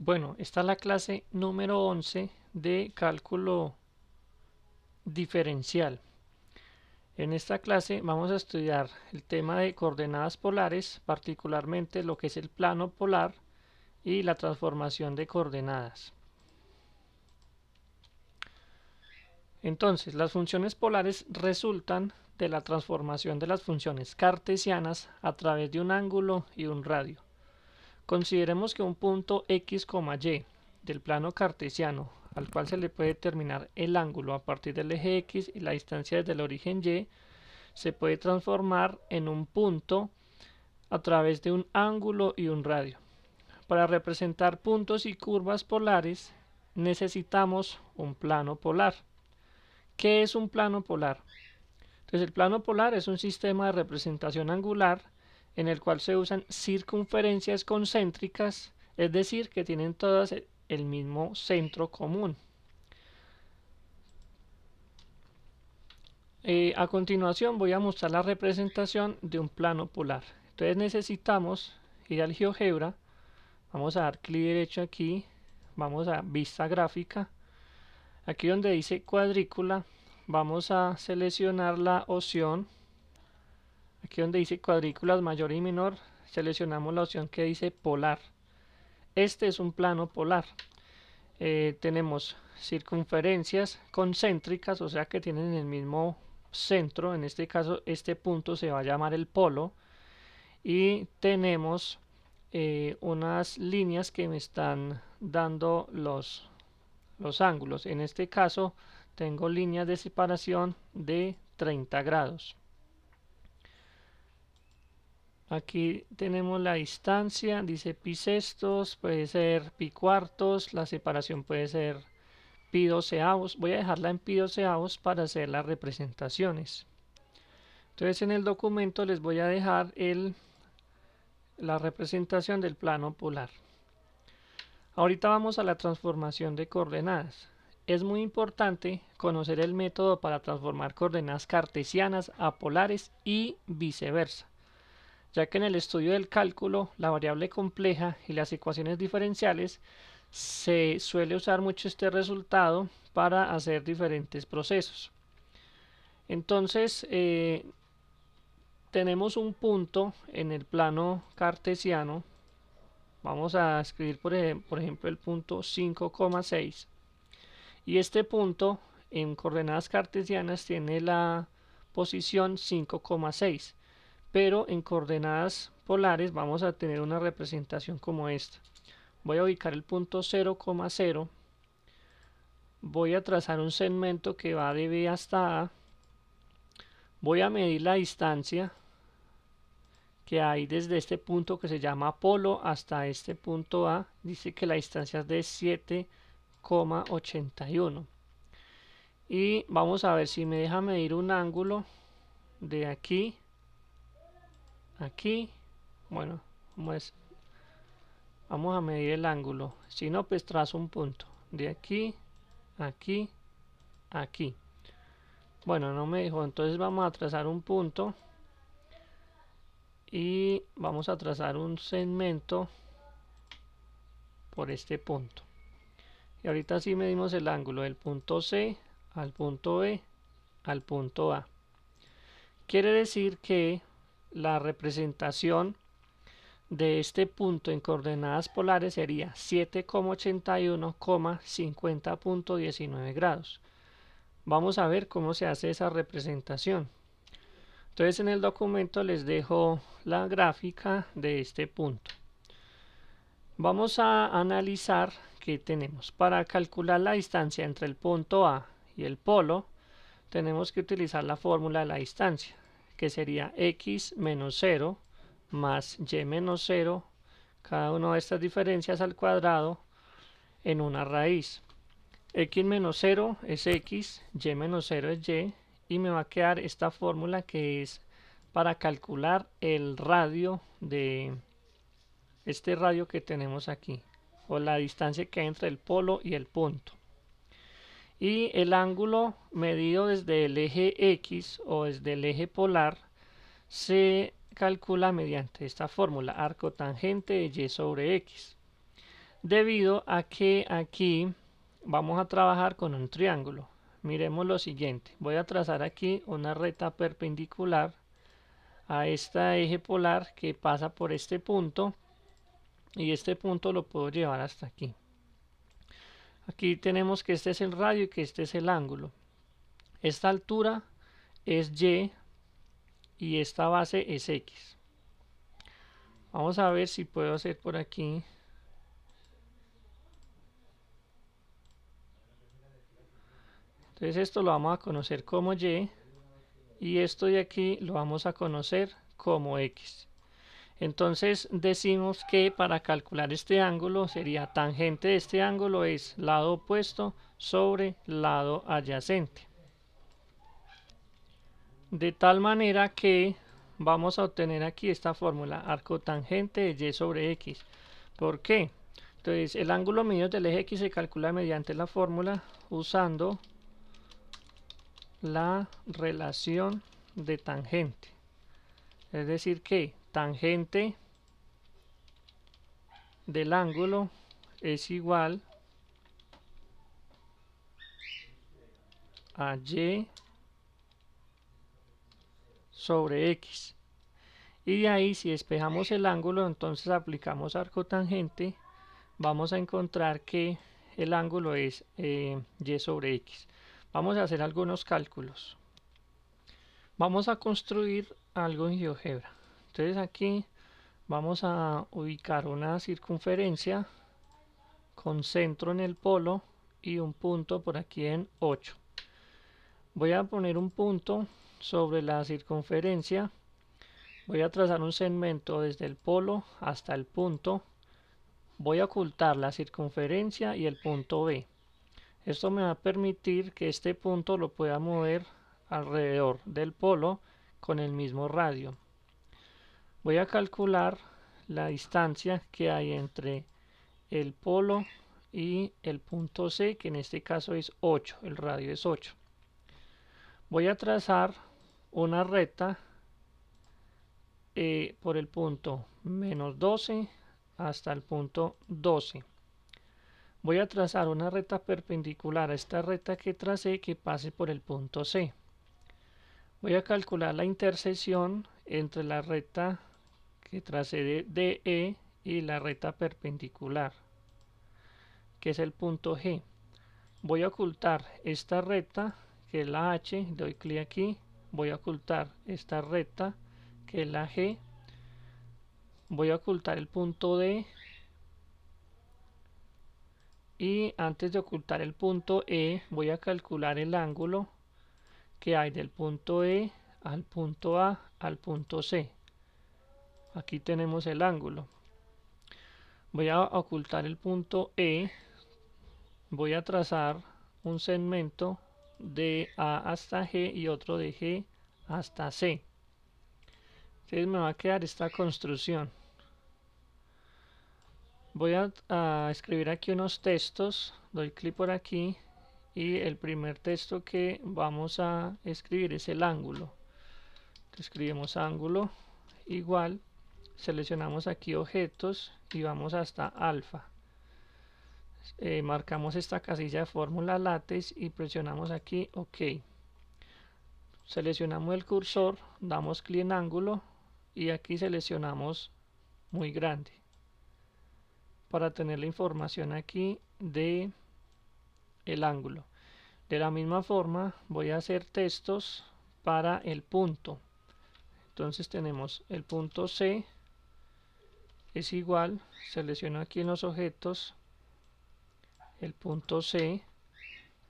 Bueno, esta es la clase número 11 de cálculo diferencial. En esta clase vamos a estudiar el tema de coordenadas polares, particularmente lo que es el plano polar y la transformación de coordenadas. Entonces, las funciones polares resultan de la transformación de las funciones cartesianas a través de un ángulo y un radio. Consideremos que un punto x, y del plano cartesiano, al cual se le puede determinar el ángulo a partir del eje x y la distancia desde el origen y, se puede transformar en un punto a través de un ángulo y un radio. Para representar puntos y curvas polares necesitamos un plano polar. ¿Qué es un plano polar? Entonces, el plano polar es un sistema de representación angular en el cual se usan circunferencias concéntricas, es decir, que tienen todas el mismo centro común. A continuación voy a mostrar la representación de un plano polar. Entonces necesitamos ir al GeoGebra, vamos a dar clic derecho aquí, vamos a vista gráfica, aquí donde dice cuadrícula, vamos a seleccionar la opción, aquí donde dice cuadrículas mayor y menor, seleccionamos la opción que dice polar. Este es un plano polar. Tenemos circunferencias concéntricas, o sea que tienen el mismo centro. En este caso, este punto se va a llamar el polo. Y tenemos unas líneas que me están dando los ángulos. En este caso, tengo líneas de separación de 30 grados. Aquí tenemos la distancia, dice pi sextos, puede ser pi cuartos, la separación puede ser pi doceavos. Voy a dejarla en pi doceavos para hacer las representaciones. Entonces en el documento les voy a dejar la representación del plano polar. Ahorita vamos a la transformación de coordenadas. Es muy importante conocer el método para transformar coordenadas cartesianas a polares y viceversa, ya que en el estudio del cálculo, la variable compleja y las ecuaciones diferenciales se suele usar mucho este resultado para hacer diferentes procesos. Entonces, tenemos un punto en el plano cartesiano. Vamos a escribir por ejemplo el punto 5,6, y este punto en coordenadas cartesianas tiene la posición 5,6, pero en coordenadas polares vamos a tener una representación como esta. Voy a ubicar el punto 0,0, voy a trazar un segmento que va de B hasta A, voy a medir la distancia que hay desde este punto que se llama polo hasta este punto A. Dice que la distancia es de 7,81, y vamos a ver si me deja medir un ángulo de aquí a aquí. Bueno, vamos a medir el ángulo, si no pues trazo un punto de aquí, aquí, aquí. Bueno, no me dijo, entonces vamos a trazar un punto y vamos a trazar un segmento por este punto, y ahorita sí medimos el ángulo del punto C al punto B al punto A. Quiere decir que la representación de este punto en coordenadas polares sería 7,81, 50,19 grados. Vamos a ver cómo se hace esa representación. Entonces en el documento les dejo la gráfica de este punto. Vamos a analizar qué tenemos. Para calcular la distancia entre el punto A y el polo, tenemos que utilizar la fórmula de la distancia, que sería x menos 0 más y menos 0, cada una de estas diferencias al cuadrado en una raíz. X menos 0 es x, y menos 0 es y me va a quedar esta fórmula que es para calcular el radio de este radio que tenemos aquí, o la distancia que hay entre el polo y el punto. Y el ángulo medido desde el eje X o desde el eje polar se calcula mediante esta fórmula, arco tangente de y sobre x. debido a que aquí vamos a trabajar con un triángulo. Miremos lo siguiente, voy a trazar aquí una recta perpendicular a este eje polar que pasa por este punto, y este punto lo puedo llevar hasta aquí. Aquí tenemos que este es el radio y que este es el ángulo. Esta altura es Y y esta base es X. Vamos a ver si puedo hacer por aquí. Entonces esto lo vamos a conocer como Y y esto de aquí lo vamos a conocer como X. Entonces decimos que para calcular este ángulo sería tangente de este ángulo es lado opuesto sobre lado adyacente. De tal manera que vamos a obtener aquí esta fórmula, arcotangente de Y sobre X. ¿Por qué? Entonces el ángulo medio del eje X se calcula mediante la fórmula usando la relación de tangente. Es decir que tangente del ángulo es igual a Y sobre X. Y de ahí, si despejamos el ángulo, entonces aplicamos arcotangente, vamos a encontrar que el ángulo es Y sobre X. Vamos a hacer algunos cálculos. Vamos a construir algo en GeoGebra. Entonces aquí vamos a ubicar una circunferencia con centro en el polo y un punto por aquí en 8. Voy a poner un punto sobre la circunferencia. Voy a trazar un segmento desde el polo hasta el punto. Voy a ocultar la circunferencia y el punto B. Esto me va a permitir que este punto lo pueda mover alrededor del polo con el mismo radio. Voy a calcular la distancia que hay entre el polo y el punto C, que en este caso es 8, el radio es 8. Voy a trazar una recta por el punto menos 12 hasta el punto 12. Voy a trazar una recta perpendicular a esta recta que tracé que pase por el punto C. Voy a calcular la intersección entre la recta que tracé de DE y la recta perpendicular, que es el punto G. Voy a ocultar esta recta, que es la H, doy clic aquí, voy a ocultar esta recta, que es la G, voy a ocultar el punto D, y antes de ocultar el punto E, voy a calcular el ángulo que hay del punto E al punto A al punto C. Aquí tenemos el ángulo. Voy a ocultar el punto E, voy a trazar un segmento de A hasta G y otro de G hasta C. Entonces me va a quedar esta construcción. Voy a escribir aquí unos textos, doy clic por aquí y el primer texto que vamos a escribir es el ángulo. Escribimos ángulo igual, seleccionamos aquí objetos y vamos hasta alfa. Marcamos esta casilla de fórmula látex y presionamos aquí OK. Seleccionamos el cursor, damos clic en ángulo y aquí seleccionamos muy grande para tener la información aquí de el ángulo. De la misma forma voy a hacer textos para el punto. Entonces tenemos el punto C es igual, selecciono aquí en los objetos el punto C,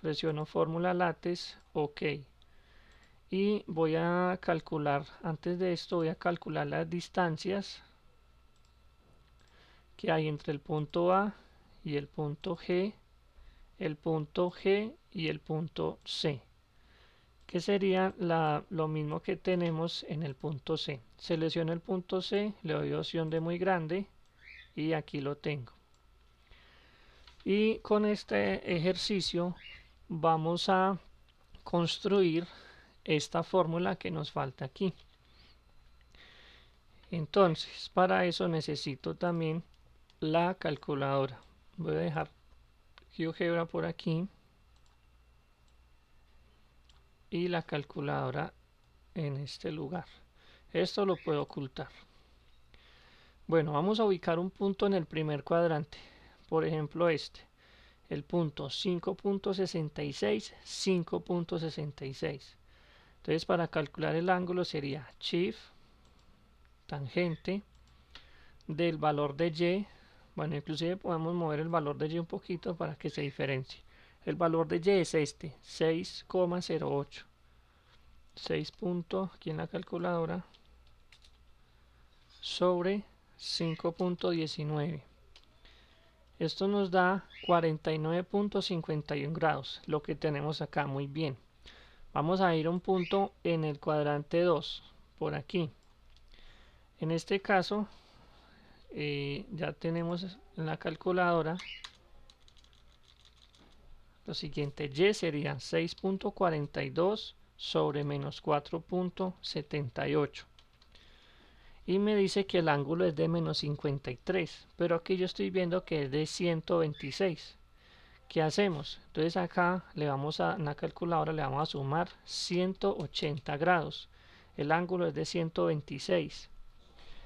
presiono fórmula látex, OK. Y voy a calcular, antes de esto voy a calcular las distancias que hay entre el punto A y el punto G y el punto C, que sería lo mismo que tenemos en el punto C. Selecciono el punto C, le doy opción de muy grande y aquí lo tengo. Y con este ejercicio vamos a construir esta fórmula que nos falta aquí. Entonces, para eso necesito también la calculadora. Voy a dejar GeoGebra por aquí y la calculadora en este lugar. Esto lo puedo ocultar. Bueno, vamos a ubicar un punto en el primer cuadrante. Por ejemplo este. El punto 5.66, 5.66. Entonces para calcular el ángulo sería shift, tangente, del valor de y. Bueno, inclusive podemos mover el valor de y un poquito para que se diferencie. El valor de y es este, 6,08. 6 puntos aquí en la calculadora sobre 5.19. Esto nos da 49.51 grados, lo que tenemos acá. Muy bien. Vamos a ir a un punto en el cuadrante 2, por aquí. En este caso, ya tenemos en la calculadora lo siguiente. Y sería 6.42 sobre menos 4.78. Y me dice que el ángulo es de menos 53, pero aquí yo estoy viendo que es de 126. ¿Qué hacemos? Entonces acá le vamos a, en la calculadora le vamos a sumar 180 grados. El ángulo es de 126.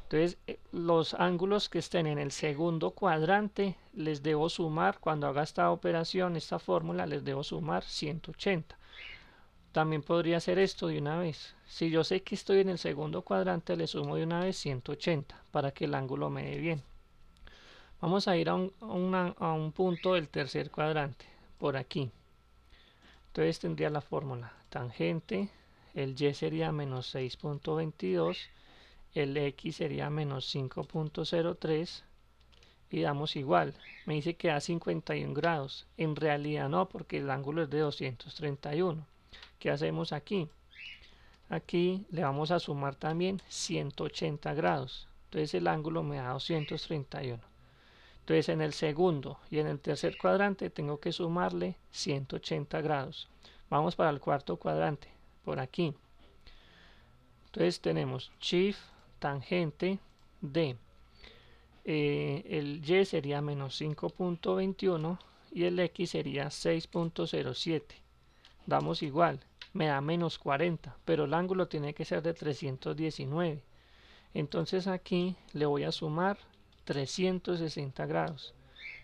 Entonces los ángulos que estén en el segundo cuadrante les debo sumar, cuando haga esta operación, esta fórmula, les debo sumar 180. También podría hacer esto de una vez. Si yo sé que estoy en el segundo cuadrante, le sumo de una vez 180 para que el ángulo me dé bien. Vamos a ir a un punto del tercer cuadrante, por aquí. Entonces tendría la fórmula tangente, el y sería menos 6.22, el x sería menos 5.03 y damos igual. Me dice que da 51 grados. En realidad no, porque el ángulo es de 231. ¿Qué hacemos aquí? Aquí le vamos a sumar también 180 grados. Entonces el ángulo me da 231. Entonces en el segundo y en el tercer cuadrante tengo que sumarle 180 grados. Vamos para el cuarto cuadrante, por aquí. Entonces tenemos shift, tangente de el y sería menos 5.21 y el x sería 6.07. Damos igual, me da menos 40, pero el ángulo tiene que ser de 319. Entonces aquí le voy a sumar 360 grados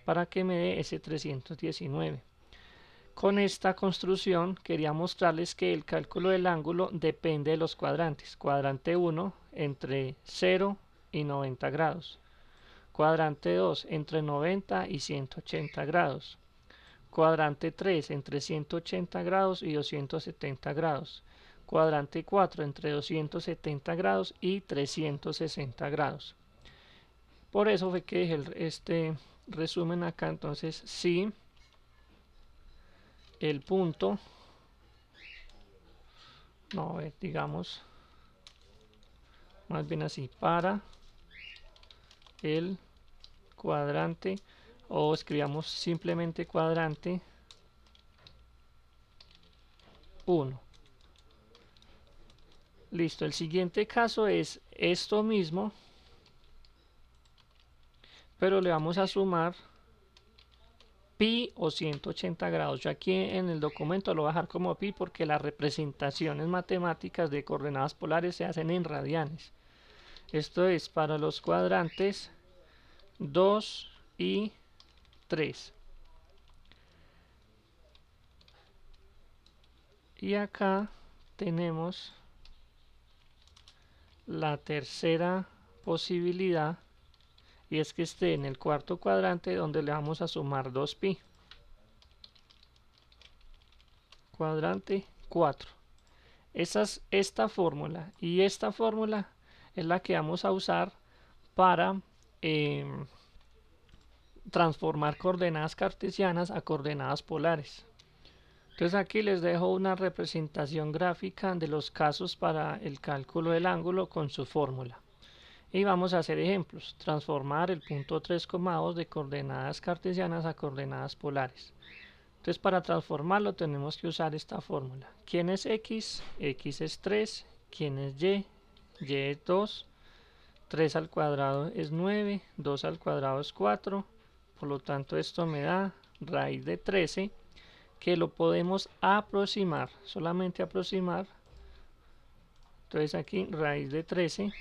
para que me dé ese 319. Con esta construcción quería mostrarles que el cálculo del ángulo depende de los cuadrantes. Cuadrante 1 entre 0 y 90 grados. Cuadrante 2 entre 90 y 180 grados. Cuadrante 3 entre 180 grados y 270 grados. Cuadrante 4 entre 270 grados y 360 grados. Por eso fue que dejé este resumen acá. Entonces, si el punto, no, digamos, más bien así, para el cuadrante, o escribamos simplemente cuadrante 1. Listo, el siguiente caso es esto mismo, pero le vamos a sumar pi o 180 grados. Yo aquí en el documento lo voy a dejar como pi porque las representaciones matemáticas de coordenadas polares se hacen en radianes. Esto es para los cuadrantes 2 y 3. Y acá tenemos la tercera posibilidad, y es que esté en el cuarto cuadrante, donde le vamos a sumar 2pi. Cuadrante 4. Esta fórmula y esta fórmula es la que vamos a usar para transformar coordenadas cartesianas a coordenadas polares. Entonces aquí les dejo una representación gráfica de los casos para el cálculo del ángulo con su fórmula. Y vamos a hacer ejemplos. Transformar el punto 3,2 de coordenadas cartesianas a coordenadas polares. Entonces para transformarlo tenemos que usar esta fórmula. ¿Quién es x? X es 3. ¿Quién es y? Y es 2. 3 al cuadrado es 9. 2 al cuadrado es 4. Por lo tanto, esto me da raíz de 13, que lo podemos aproximar, solamente aproximar. Entonces aquí raíz de 13,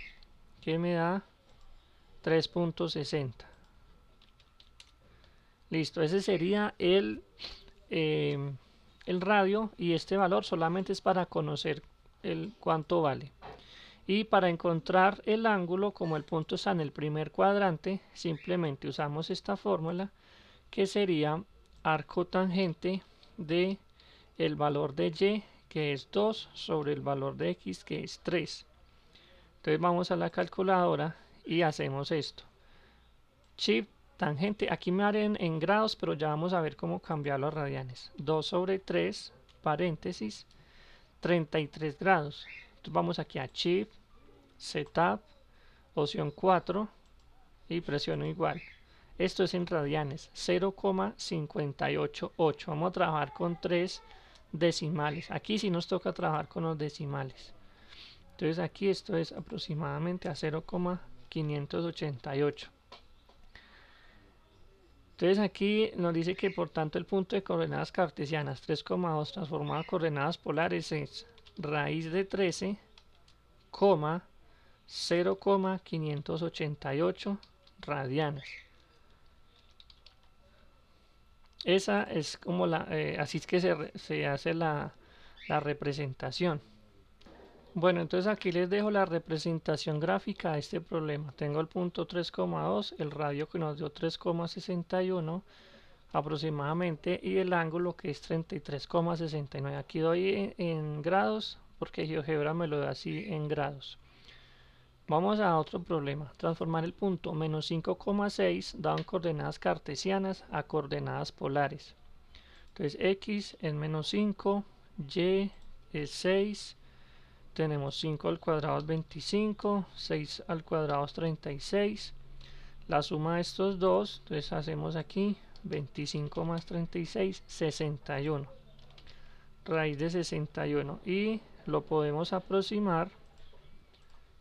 que me da 3.60. Listo, ese sería el radio, y este valor solamente es para conocer el cuánto vale. Y para encontrar el ángulo, como el punto está en el primer cuadrante, simplemente usamos esta fórmula, que sería arco tangente de el valor de y, que es 2, sobre el valor de x, que es 3. Entonces vamos a la calculadora y hacemos esto. Shift tangente, aquí me haré en grados, pero ya vamos a ver cómo cambiarlo a radianes. 2 sobre 3, paréntesis, 33 grados. Entonces vamos aquí a Shift, Setup, opción 4 y presiono igual. Esto es en radianes, 0,588. Vamos a trabajar con 3 decimales. Aquí sí nos toca trabajar con los decimales. Entonces aquí esto es aproximadamente a 0,588. Entonces aquí nos dice que por tanto el punto de coordenadas cartesianas 3,2 transformado a coordenadas polares es raíz de 13, 0,588 radianes. Esa es como así es que se hace la representación. Bueno, entonces aquí les dejo la representación gráfica de este problema. Tengo el punto 3,2, el radio que nos dio 3,61 aproximadamente, y el ángulo que es 33,69. Aquí doy en grados porque GeoGebra me lo da así en grados. Vamos a otro problema. Transformar el punto menos 5,6 dado en coordenadas cartesianas a coordenadas polares. Entonces x es menos 5, y es 6, tenemos 5 al cuadrado es 25, 6 al cuadrado es 36. La suma de estos dos, entonces hacemos aquí 25 más 36, 61. Raíz de 61, y lo podemos aproximar.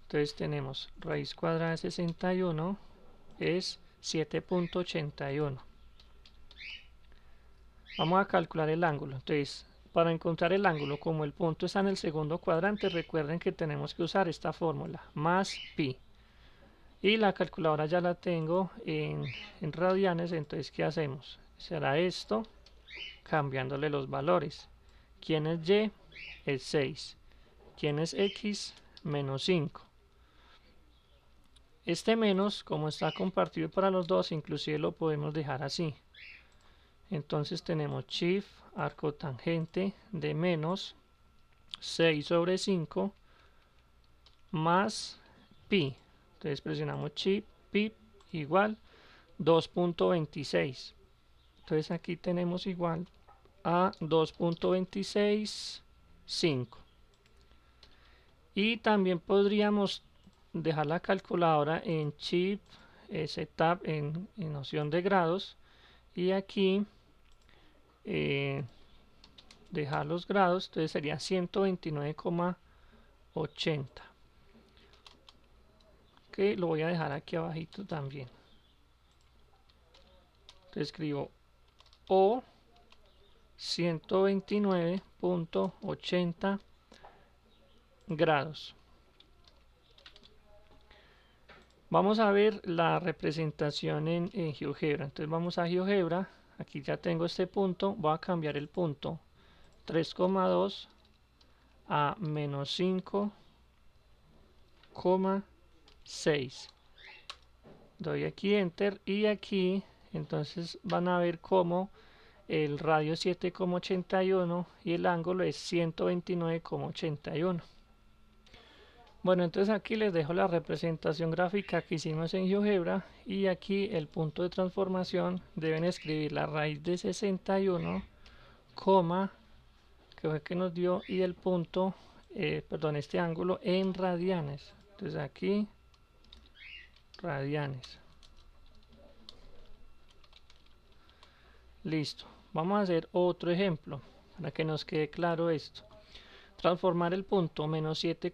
Entonces tenemos raíz cuadrada de 61 es 7.81. Vamos a calcular el ángulo. Entonces, para encontrar el ángulo, como el punto está en el segundo cuadrante, recuerden que tenemos que usar esta fórmula, más pi. Y la calculadora ya la tengo en radianes, entonces ¿qué hacemos? Será esto, cambiándole los valores. ¿Quién es y? Es 6. ¿Quién es x? Menos 5. Este menos, como está compartido para los dos, inclusive lo podemos dejar así. Entonces tenemos shift, arco tangente de menos 6 sobre 5 más pi. Entonces presionamos shift, pi igual 2.26. Entonces aquí tenemos igual a 2.265. Y también podríamos dejar la calculadora en shift, setup en opción de grados, y aquí dejar los grados. Entonces sería 129,80. que lo voy a dejar aquí abajito también. Entonces escribo O 129.80 grados. Vamos a ver la representación en GeoGebra. Entonces vamos a GeoGebra. Aquí ya tengo este punto. Voy a cambiar el punto 3,2 a menos 5,6. Doy aquí Enter, y aquí entonces van a ver cómo el radio es 7,81 y el ángulo es 129,81. Bueno, entonces aquí les dejo la representación gráfica que hicimos en GeoGebra, y aquí el punto de transformación deben escribir la raíz de 61, que fue que nos dio, y el punto, perdón, este ángulo en radianes. Entonces aquí radianes. Listo. Vamos a hacer otro ejemplo para que nos quede claro esto. Transformar el punto menos 7,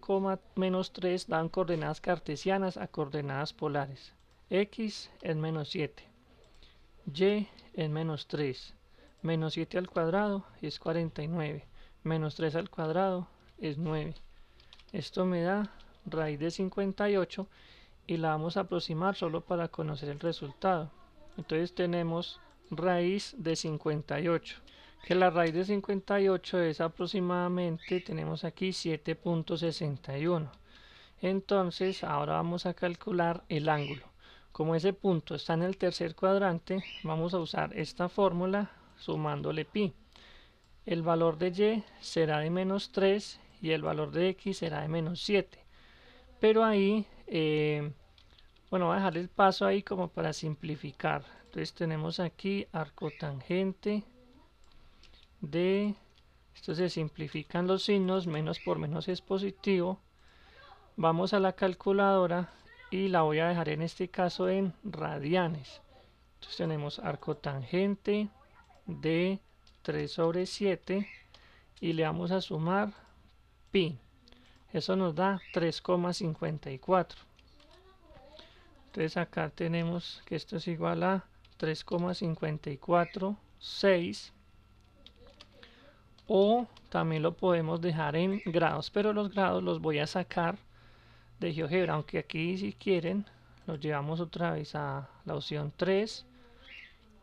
menos 3 dan coordenadas cartesianas a coordenadas polares. X es menos 7, y es menos 3. Menos 7 al cuadrado es 49. Menos 3 al cuadrado es 9. Esto me da raíz de 58 y la vamos a aproximar solo para conocer el resultado. Entonces tenemos raíz de 58, que la raíz de 58 es aproximadamente, tenemos aquí 7.61. Entonces ahora vamos a calcular el ángulo. Como ese punto está en el tercer cuadrante, vamos a usar esta fórmula sumándole pi. El valor de y será de menos 3 y el valor de x será de menos 7. Pero ahí, bueno, voy a dejar el paso ahí como para simplificar. Entonces tenemos aquí arco tangente de, esto se simplifican los signos, menos por menos es positivo. Vamos a la calculadora y la voy a dejar en este caso en radianes. Entonces tenemos arco tangente de 3 sobre 7 y le vamos a sumar pi. Eso nos da 3,54. Entonces acá tenemos que esto es igual a 3,546, o también lo podemos dejar en grados, pero los grados los voy a sacar de GeoGebra, aunque aquí si quieren los llevamos otra vez a la opción 3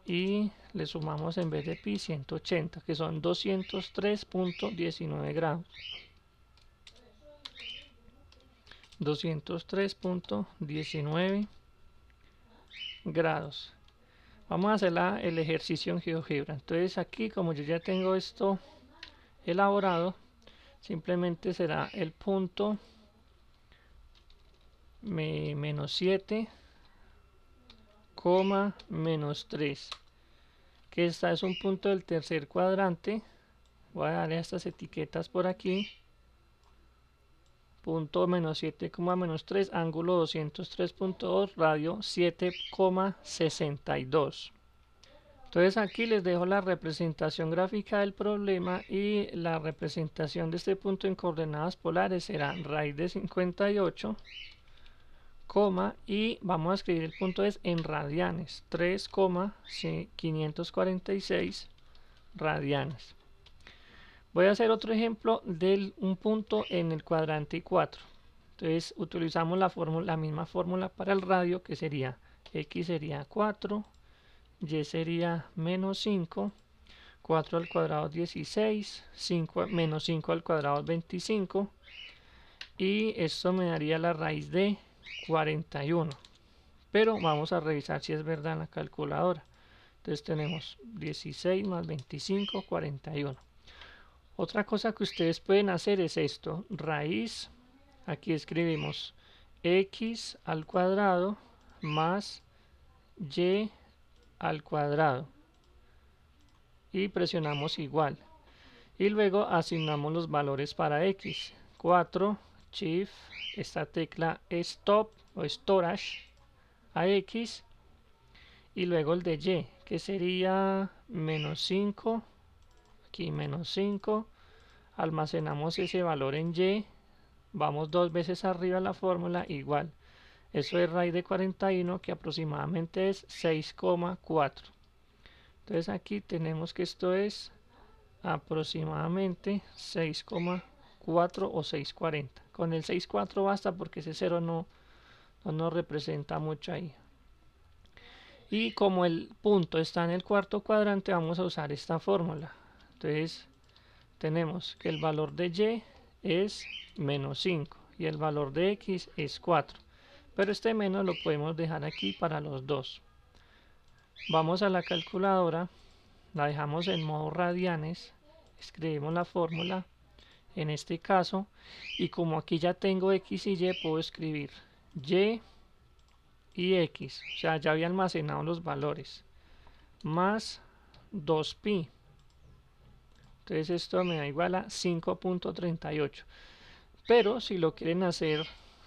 y le sumamos en vez de pi 180, que son 203.19 grados. 203.19 grados. Vamos a hacer el ejercicio en GeoGebra. Entonces aquí, como yo ya tengo esto elaborado, simplemente será el punto menos 7, menos 3, que esta es un punto del tercer cuadrante. Voy a darle estas etiquetas por aquí. Punto menos 7, menos 3, ángulo 203.2, radio 7,62. Entonces aquí les dejo la representación gráfica del problema, y la representación de este punto en coordenadas polares será raíz de 58, y vamos a escribir el punto es en radianes, 3,546 radianes. Voy a hacer otro ejemplo de un punto en el cuadrante 4. Entonces utilizamos la misma fórmula para el radio, que sería x sería 4, y sería menos 5, 4 al cuadrado 16, menos 5 al cuadrado 25, y esto me daría la raíz de 41. Pero vamos a revisar si es verdad en la calculadora. Entonces tenemos 16 más 25, 41. Otra cosa que ustedes pueden hacer es esto: raíz, aquí escribimos x al cuadrado más y al cuadrado y presionamos igual, y luego asignamos los valores para x. 4, shift, esta tecla stop o storage a x, y luego el de y, que sería menos 5, aquí menos 5, almacenamos ese valor en y, vamos dos veces arriba a la fórmula, igual, eso es raíz de 41, que aproximadamente es 6,4. entonces aquí tenemos que esto es aproximadamente 6,4 o 640. Con el 6,4 basta, porque ese 0 no nos representa mucho ahí. Y como el punto está en el cuarto cuadrante, vamos a usar esta fórmula. Entonces tenemos que el valor de y es menos 5 y el valor de x es 4, pero este menos lo podemos dejar aquí para los dos. Vamos a la calculadora, la dejamos en modo radianes, escribimos la fórmula en este caso, y como aquí ya tengo x y y, puedo escribir y x, o sea, ya había almacenado los valores, más 2pi. Entonces esto me da igual a 5.38. Pero si lo quieren hacer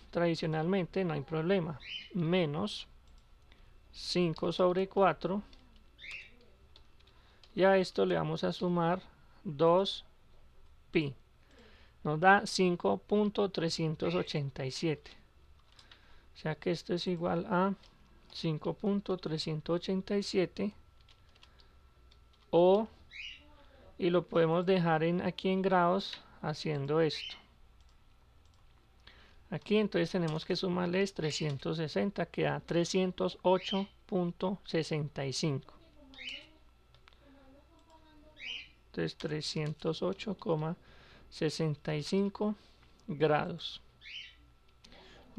tradicionalmente, no hay problema. Menos 5 sobre 4. Y a esto le vamos a sumar 2pi. Nos da 5.387. O sea que esto es igual a 5.387 O, y lo podemos dejar aquí en grados haciendo esto. Aquí entonces tenemos que sumarles 360, que da 308.65. Entonces 308,65 grados.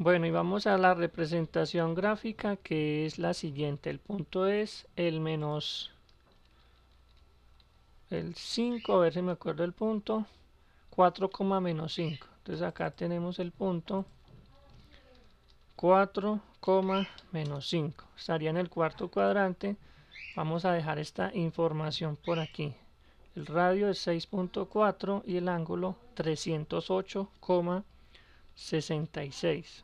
Bueno, y vamos a la representación gráfica, que es la siguiente. El punto es el menos el 5, a ver si me acuerdo el punto, 4, menos 5. Entonces acá tenemos el punto 4, menos 5. Estaría en el cuarto cuadrante. Vamos a dejar esta información por aquí. El radio es 6.4 y el ángulo 308,66.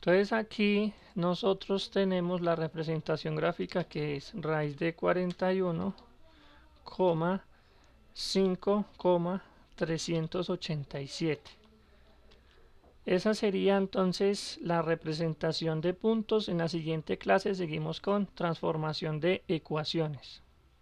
Entonces aquí nosotros tenemos la representación gráfica, que es raíz de 41,5,387. Esa sería entonces la representación de puntos. En la siguiente clase seguimos con transformación de ecuaciones.